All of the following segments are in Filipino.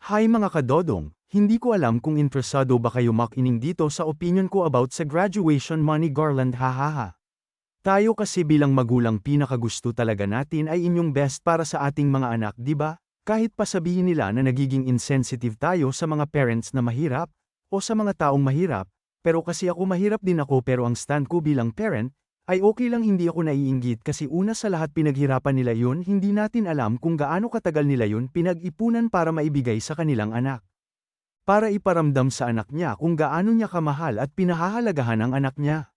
Hi mga kadodong, hindi ko alam kung interesado ba kayo makinig dito sa opinion ko about sa graduation money garland hahaha. Tayo kasi bilang magulang pinakagusto talaga natin ay inyong best para sa ating mga anak, di ba? Kahit pa sabihin nila na nagiging insensitive tayo sa mga parents na mahirap, o sa mga taong mahirap, pero kasi ako mahirap din ako pero ang stand ko bilang parent, ay okay lang hindi ako naiinggit kasi una sa lahat pinaghirapan nila yun hindi natin alam kung gaano katagal nila yun pinag-ipunan para maibigay sa kanilang anak. Para iparamdam sa anak niya kung gaano niya kamahal at pinahahalagahan ang anak niya.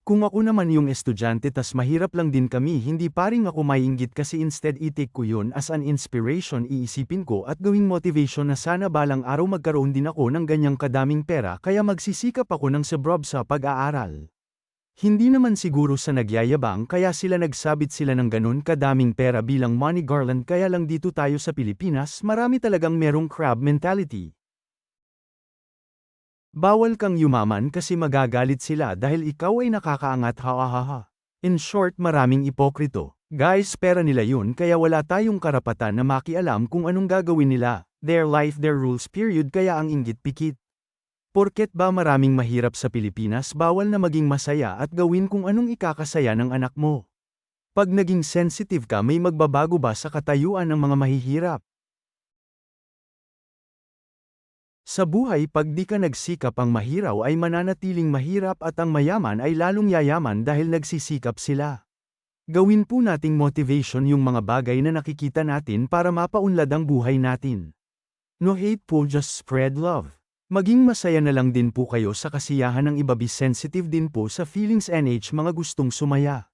Kung ako naman yung estudyante tas mahirap lang din kami hindi paring ako maiinggit kasi instead i-take ko yun as an inspiration iisipin ko at gawing motivation na sana balang araw magkaroon din ako ng ganyang kadaming pera kaya magsisikap ako ng sobrob sa pag-aaral. Hindi naman siguro sa nagyayabang kaya sila nagsabit sila ng ganun kadaming pera bilang money garland kaya lang dito tayo sa Pilipinas marami talagang merong crab mentality. Bawal kang yumaman kasi magagalit sila dahil ikaw ay nakakaangat ha. In short maraming ipokrito. Guys pera nila yun kaya wala tayong karapatan na makialam kung anong gagawin nila. Their life their rules period kaya ang inggit pikit. Porket ba maraming mahirap sa Pilipinas bawal na maging masaya at gawin kung anong ikakasaya ng anak mo. Pag naging sensitive ka may magbabago ba sa katayuan ng mga mahihirap? Sa buhay pag di ka nagsikap ang mahiraw ay mananatiling mahirap at ang mayaman ay lalong yayaman dahil nagsisikap sila. Gawin po nating motivation yung mga bagay na nakikita natin para mapaunlad ang buhay natin. No hate po just spread love. Maging masaya na lang din po kayo sa kasiyahan ng iba be sensitive din po sa feelings nh mga gustong sumaya.